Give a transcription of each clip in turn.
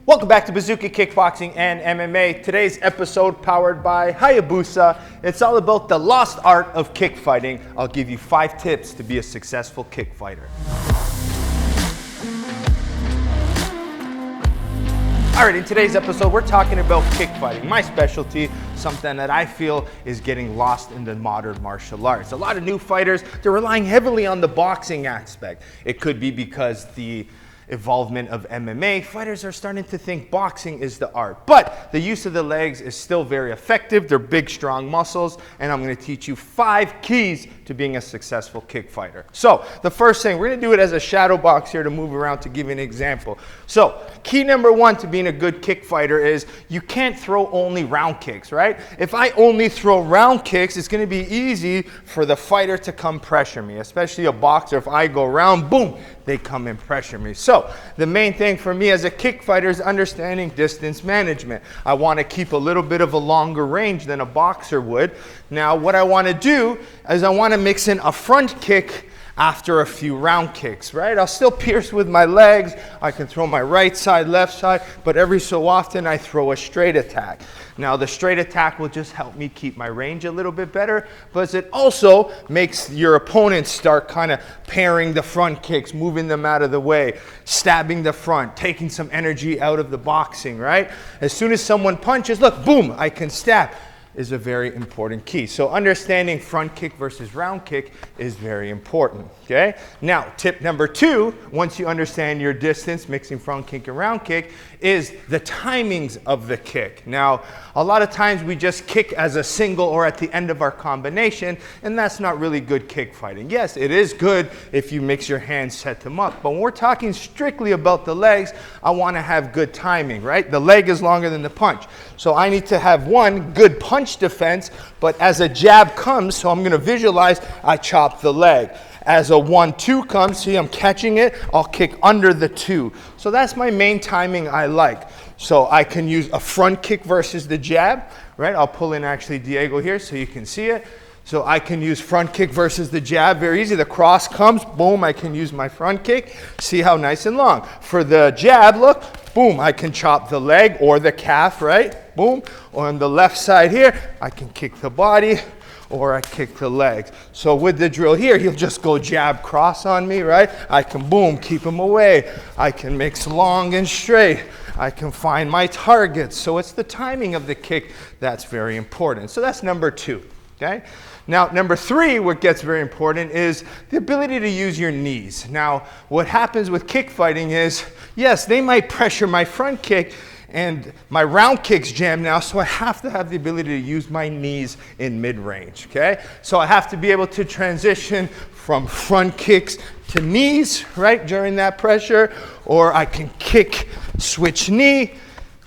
Welcome back to Bazooka Kickboxing and MMA. Today's episode powered by Hayabusa. It's all about the lost art of kick fighting. I'll give you 5 tips to be a successful kick fighter. All right, in today's episode, we're talking about kick fighting, my specialty, something that I feel is getting lost in the modern martial arts. A lot of new fighters, they're relying heavily on the boxing aspect. It could be because the involvement of MMA, fighters are starting to think boxing is the art. But the use of the legs is still very effective. They're big, strong muscles, and I'm going to teach you 5 keys to being a successful kick fighter. So the first thing, we're going to do it as a shadow box here to move around to give you an example. So key number 1 to being a good kick fighter is you can't throw only round kicks, right? If I only throw round kicks, it's going to be easy for the fighter to come pressure me, especially a boxer. If I go round, boom, they come and pressure me. So the main thing for me as a kick fighter is understanding distance management. I want to keep a little bit of a longer range than a boxer would. Now what I want to do is I want to mix in a front kick after a few round kicks, right? I'll still pierce with my legs. I can throw my right side, left side, but every so often I throw a straight attack. Now the straight attack will just help me keep my range a little bit better, but it also makes your opponent start kind of pairing the front kicks, moving them out of the way, stabbing the front, taking some energy out of the boxing, right? As soon as someone punches, look, boom, I can stab. Is a very important key. So understanding front kick versus round kick is very important, okay? Now, tip number 2, once you understand your distance, mixing front kick and round kick, is the timings of the kick. Now, a lot of times we just kick as a single or at the end of our combination, and that's not really good kick fighting. Yes, it is good if you mix your hands, set them up, but when we're talking strictly about the legs, I want to have good timing, right? The leg is longer than the punch. So I need to have one good punch defense, but as a jab comes, so I'm going to visualize, I chop the leg. As a 1-2 comes, see I'm catching it, I'll kick under the 2. So that's my main timing I like. So I can use a front kick versus the jab, right? I'll pull in actually Diego here so you can see it. So I can use front kick versus the jab, very easy. The cross comes, boom, I can use my front kick. See how nice and long. For the jab, look, boom, I can chop the leg or the calf, right? Boom. On the left side here, I can kick the body or I kick the legs. So with the drill here, he'll just go jab cross on me, right? I can boom, keep him away. I can mix long and straight. I can find my targets. So it's the timing of the kick that's very important. So that's number 2, okay? Now, number 3, what gets very important is the ability to use your knees. Now, what happens with kick fighting is, yes, they might pressure my front kick and my round kicks jam now, so I have to have the ability to use my knees in mid-range, okay? So I have to be able to transition from front kicks to knees, right, during that pressure, or I can kick, switch knee.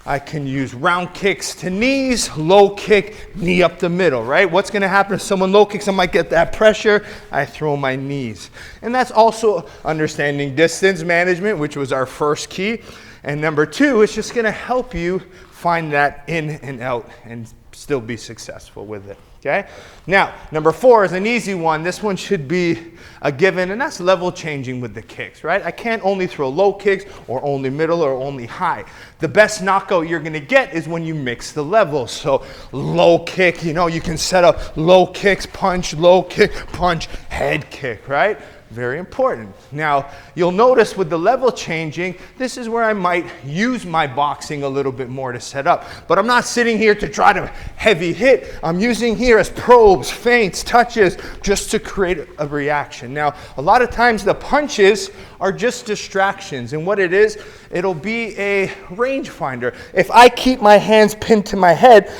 I can use round kicks to knees, low kick, knee up the middle, right? What's going to happen if someone low kicks? I might get that pressure. I throw my knees. And that's also understanding distance management, which was our first key. And number 2, it's just going to help you find that in and out and still be successful with it. Okay? Now, number 4 is an easy one. This one should be a given, and that's level changing with the kicks, right? I can't only throw low kicks or only middle or only high. The best knockout you're going to get is when you mix the levels. So low kick, you know, you can set up low kicks, punch, low kick, punch, head kick, right? Very important. Now, you'll notice with the level changing, this is where I might use my boxing a little bit more to set up. But I'm not sitting here to try to heavy hit. I'm using here as probes, feints, touches, just to create a reaction. Now, a lot of times the punches are just distractions. And what it is, it'll be a rangefinder. If I keep my hands pinned to my head,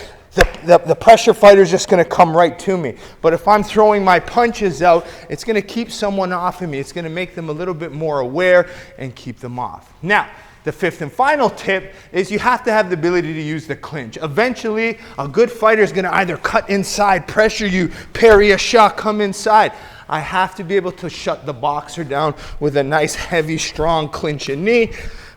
the pressure fighter is just going to come right to me. But if I'm throwing my punches out, it's going to keep someone off of me. It's going to make them a little bit more aware and keep them off. Now, the 5th and final tip is you have to have the ability to use the clinch. Eventually, a good fighter is going to either cut inside, pressure you, parry a shot, come inside. I have to be able to shut the boxer down with a nice, heavy, strong clinch and knee.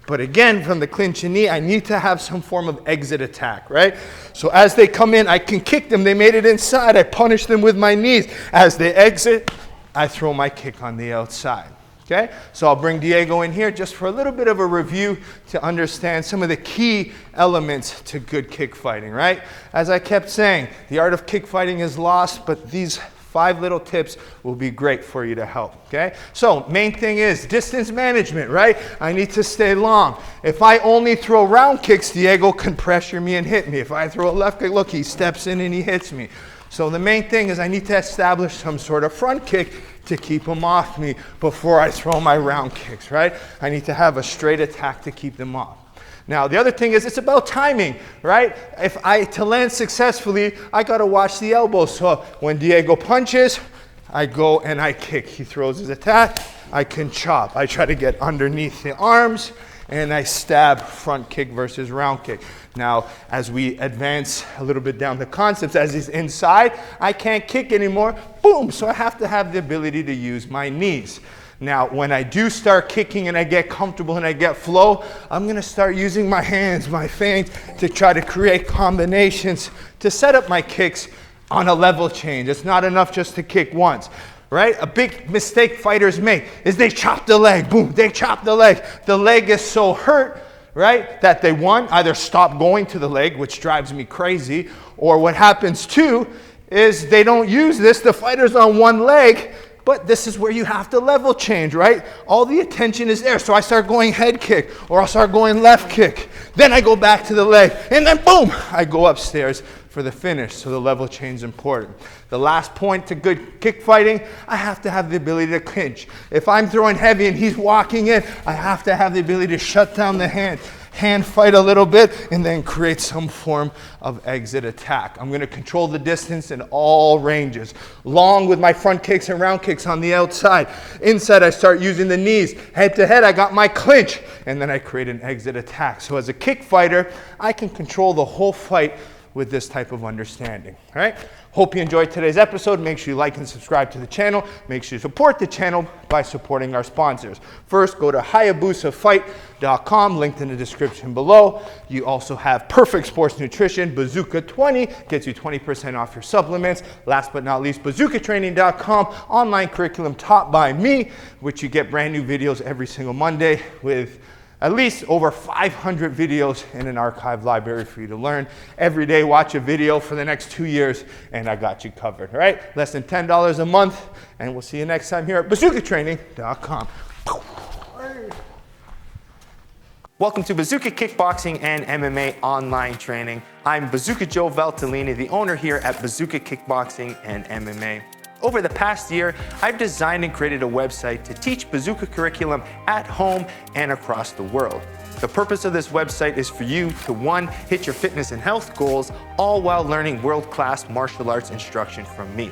But again, from the clinch and knee, I need to have some form of exit attack, right? So as they come in, I can kick them. They made it inside. I punish them with my knees. As they exit, I throw my kick on the outside. Okay, so I'll bring Diego in here just for a little bit of a review to understand some of the key elements to good kick fighting, right? As I kept saying, the art of kick fighting is lost, but these 5 little tips will be great for you to help, okay? So main thing is distance management, right? I need to stay long. If I only throw round kicks, Diego can pressure me and hit me. If I throw a left kick, look, he steps in and he hits me. So the main thing is I need to establish some sort of front kick to keep them off me before I throw my round kicks, right? I need to have a straight attack to keep them off. Now, the other thing is it's about timing, right? To land successfully, I gotta watch the elbows. So when Diego punches, I go and I kick. He throws his attack, I can chop. I try to get underneath the arms and I stab, front kick versus round kick. Now, as we advance a little bit down the concepts, as he's inside, I can't kick anymore, boom. So I have to have the ability to use my knees. Now, when I do start kicking and I get comfortable and I get flow, I'm gonna start using my hands, my feints, to try to create combinations to set up my kicks on a level change. It's not enough just to kick once, right? A big mistake fighters make is they chop the leg, boom, they chop the leg. The leg is so hurt, right, that they either stop going to the leg, which drives me crazy, or what happens too is they don't use this, the fighter's on one leg, but this is where you have to level change, right? All the attention is there. So I start going head kick, or I'll start going left kick. Then I go back to the leg, and then boom, I go upstairs for the finish. So the level change is important. The last point to good kick fighting, I have to have the ability to clinch. If I'm throwing heavy and he's walking in, I have to have the ability to shut down the hand fight a little bit, and then create some form of exit attack. I'm gonna control the distance in all ranges. Long with my front kicks and round kicks on the outside. Inside, I start using the knees. Head to head, I got my clinch, and then I create an exit attack. So as a kick fighter, I can control the whole fight with this type of understanding, all right? Hope you enjoyed today's episode. Make sure you like and subscribe to the channel. Make sure you support the channel by supporting our sponsors. First, go to HayabusAFight.com, linked in the description below. You also have Perfect Sports Nutrition, Bazooka 20, gets you 20% off your supplements. Last but not least, BazookaTraining.com, online curriculum taught by me, which you get brand new videos every single Monday with at least over 500 videos in an archive library for you to learn. Every day, watch a video for the next 2 years, and I got you covered, all right? Less than $10 a month, and we'll see you next time here at BazookaTraining.com. Welcome to Bazooka Kickboxing and MMA online training. I'm Bazooka Joe Valtellini, the owner here at Bazooka Kickboxing and MMA. Over the past year, I've designed and created a website to teach Bazooka curriculum at home and across the world. The purpose of this website is for you to, 1, hit your fitness and health goals, all while learning world-class martial arts instruction from me.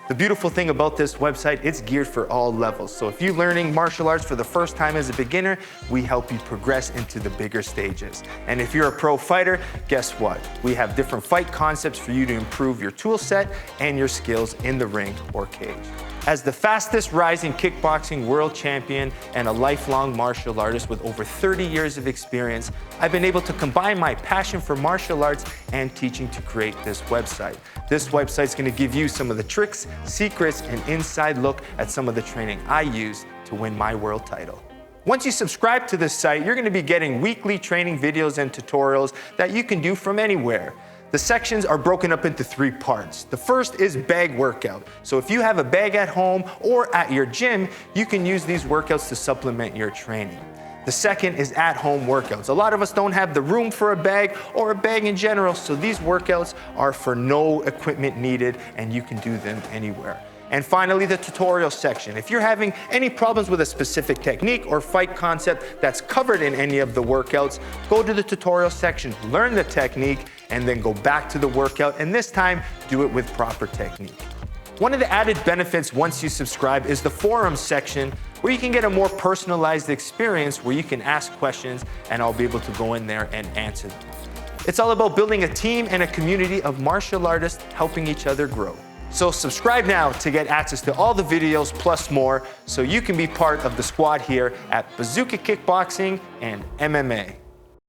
The beautiful thing about this website, it's geared for all levels. So if you're learning martial arts for the first time as a beginner, we help you progress into the bigger stages. And if you're a pro fighter, guess what? We have different fight concepts for you to improve your tool set and your skills in the ring or cage. As the fastest rising kickboxing world champion and a lifelong martial artist with over 30 years of experience, I've been able to combine my passion for martial arts and teaching to create this website. This website's gonna give you some of the tricks, secrets, and inside look at some of the training I use to win my world title. Once you subscribe to this site, you're gonna be getting weekly training videos and tutorials that you can do from anywhere. The sections are broken up into 3 parts. The first is bag workout. So if you have a bag at home or at your gym, you can use these workouts to supplement your training. The second is at-home workouts. A lot of us don't have the room for a bag or a bag in general, so these workouts are for no equipment needed and you can do them anywhere. And finally, the tutorial section. If you're having any problems with a specific technique or fight concept that's covered in any of the workouts, go to the tutorial section, learn the technique, and then go back to the workout, and this time, do it with proper technique. One of the added benefits once you subscribe is the forums section, where you can get a more personalized experience where you can ask questions and I'll be able to go in there and answer them. It's all about building a team and a community of martial artists helping each other grow. So subscribe now to get access to all the videos plus more so you can be part of the squad here at Bazooka Kickboxing and MMA.